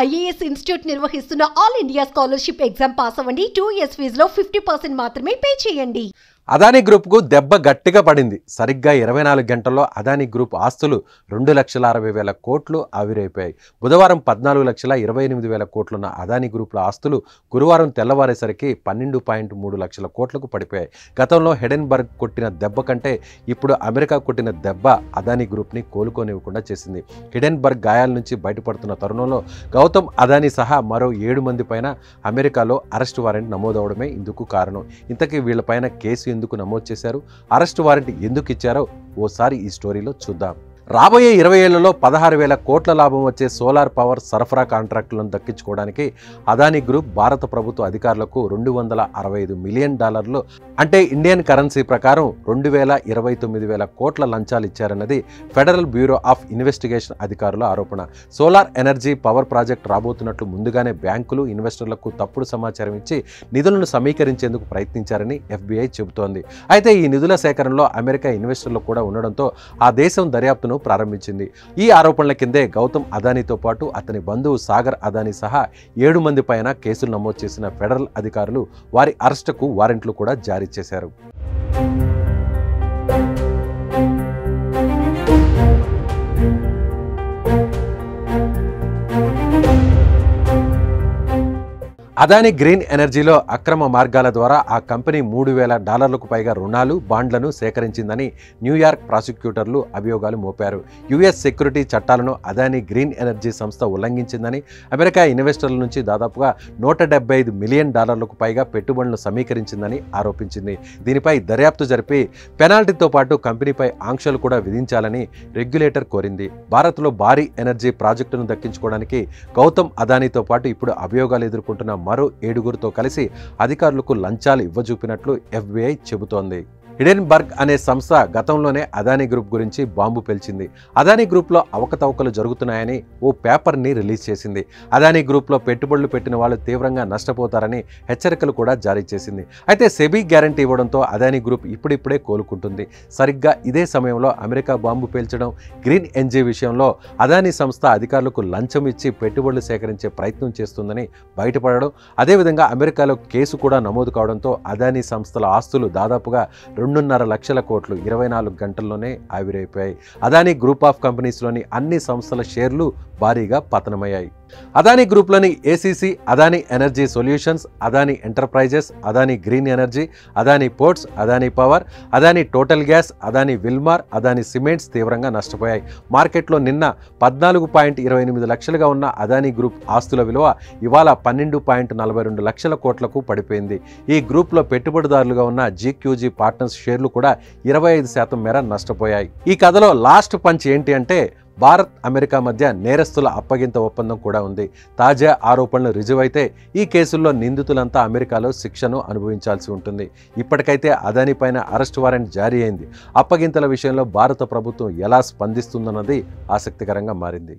IAS institute నిర్వహిస్తున్న all India scholarship exam pass అవ్వండి. 2 years ఫీజులో 50% మాత్రమే పే చేయండి. అదానీ గ్రూప్కు దెబ్బ గట్టిగా పడింది. సరిగ్గా 24 గంటల్లో అదానీ గ్రూప్ ఆస్తులు 2,60,000 కోట్లు ఆవిరైపోయాయి. బుధవారం 14,28,000 కోట్లున్న అదానీ గ్రూప్ల ఆస్తులు గురువారం తెల్లవారేసరికి 12.3 లక్షల కోట్లకు పడిపోయాయి. గతంలో హిడెన్బర్గ్ కొట్టిన దెబ్బ కంటే ఇప్పుడు అమెరికా కొట్టిన దెబ్బ అదానీ గ్రూప్ని కోలుకోనివ్వకుండా చేసింది. హిడెన్బర్గ్ గాయాల నుంచి బయటపడుతున్న తరుణంలో గౌతమ్ అదానీ సహా మరో 7 మంది పైన అమెరికాలో అరెస్ట్ వారెంట్ నమోదవడమే ఇందుకు కారణం. ఇంతకీ వీళ్లపైన కేసు ఎందుకు నమోదు చేశారు, అరెస్ట్ వారెంట్ ఎందుకు ఇచ్చారో ఓసారి ఈ స్టోరీలో చూద్దాం. రాబోయే 20 ఏళ్లలో 16,000 కోట్ల లాభం వచ్చే సోలార్ పవర్ సరఫరా కాంట్రాక్టులను దక్కించుకోవడానికి అదానీ గ్రూప్ భారత ప్రభుత్వ అధికారులకు $265 మిలియన్ అంటే ఇండియన్ కరెన్సీ ప్రకారం 2,29,000 కోట్ల లంచాలు ఇచ్చారన్నది ఫెడరల్ బ్యూరో ఆఫ్ ఇన్వెస్టిగేషన్ అధికారుల ఆరోపణ. సోలార్ ఎనర్జీ పవర్ ప్రాజెక్ట్ రాబోతున్నట్లు ముందుగానే బ్యాంకులు ఇన్వెస్టర్లకు తప్పుడు సమాచారం ఇచ్చి నిధులను సమీకరించేందుకు ప్రయత్నించారని FBI చెబుతోంది. అయితే ఈ నిధుల సేకరణలో అమెరికా ఇన్వెస్టర్లు కూడా ఉండడంతో ఆ దేశం దర్యాప్తును ప్రారంభించింది. ఈ ఆరోపణల కిందే గౌతమ్ అదానీతో పాటు అతని బంధువు సాగర్ అదానీ సహా 7 మంది పైన కేసులు నమోదు చేసిన ఫెడరల్ అధికారులు వారి అరెస్టుకు వారెంట్లు కూడా జారీ చేశారు. అదానీ గ్రీన్ ఎనర్జీలో అక్రమ మార్గాల ద్వారా ఆ కంపెనీ $3,000 పైగా రుణాలు, బాండ్లను సేకరించిందని న్యూయార్క్ ప్రాసిక్యూటర్లు అభియోగాలు మోపారు. యుఎస్ సెక్యూరిటీ చట్టాలను అదానీ గ్రీన్ ఎనర్జీ సంస్థ ఉల్లంఘించిందని, అమెరికా ఇన్వెస్టర్ల నుంచి దాదాపుగా $175 మిలియన్ పైగా పెట్టుబడులను సమీకరించిందని ఆరోపించింది. దీనిపై దర్యాప్తు జరిపి పెనాల్టీతో పాటు కంపెనీపై ఆంక్షలు కూడా విధించాలని రెగ్యులేటర్ కోరింది. భారత్లో భారీ ఎనర్జీ ప్రాజెక్టును దక్కించుకోవడానికి గౌతమ్ అదానీతో పాటు ఇప్పుడు అభియోగాలు ఎదుర్కొంటున్న మరో 7గురితో కలిసి అధికారులకు లంచాలు ఇవ్వజూపినట్లు FBI చెబుతోంది. హిడెన్బర్గ్ అనే సంస్థ గతంలోనే అదానీ గ్రూప్ గురించి బాంబు పేల్చింది. అదానీ గ్రూప్లో అవకతవకలు జరుగుతున్నాయని ఓ పేపర్ని రిలీజ్ చేసింది. అదానీ గ్రూప్లో పెట్టుబడులు పెట్టిన వాళ్ళు తీవ్రంగా నష్టపోతారని హెచ్చరికలు కూడా జారీ చేసింది. అయితే సెబీ గ్యారంటీ ఇవ్వడంతో అదానీ గ్రూప్ ఇప్పుడిప్పుడే కోలుకుంటుంది. సరిగ్గా ఇదే సమయంలో అమెరికా బాంబు పేల్చడం, గ్రీన్ ఎనర్జీ విషయంలో అదానీ సంస్థ అధికారులకు లంచం ఇచ్చి పెట్టుబడులు సేకరించే ప్రయత్నం చేస్తుందని బయటపడడం, అదేవిధంగా అమెరికాలో కేసు కూడా నమోదు కావడంతో అదానీ సంస్థల ఆస్తులు దాదాపుగా 2.5 లక్షల కోట్లు 24 గంటల్లోనే ఆవిరైపోయాయి. అదానీ గ్రూప్ ఆఫ్ కంపెనీస్లోని అన్ని సంస్థల షేర్లు భారీగా పతనమయ్యాయి. అదానీ గ్రూప్లోని ACC, Adani energy solutions, Adani enterprises, Adani green energy, Adani ports, Adani power, Adani total gas, Adani Wilmar, Adani cements తీవ్రంగా నష్టపోయాయి. మార్కెట్లో నిన్న 14.28 లక్షలుగా ఉన్న అదానీ గ్రూప్ ఆస్తుల విలువ ఇవాళ 12.42 లక్షల కోట్లకు పడిపోయింది. ఈ గ్రూప్లో పెట్టుబడిదారులుగా ఉన్న GQG పార్ట్నర్స్ షేర్లు కూడా 25% మేర నష్టపోయాయి. ఈ కథలో లాస్ట్ పంచ్ ఏంటి అంటే భారత్, అమెరికా మధ్య నేరస్తుల అప్పగింత ఒప్పందం కూడా ఉంది. తాజా ఆరోపణలు రుజువైతే ఈ కేసుల్లో నిందితులంతా అమెరికాలో శిక్షను అనుభవించాల్సి ఉంటుంది. ఇప్పటికైతే అదానీ పైన అరెస్ట్ వారెంట్ జారీ అయింది. అప్పగింతల విషయంలో భారత ప్రభుత్వం ఎలా స్పందిస్తుందన్నది ఆసక్తికరంగా మారింది.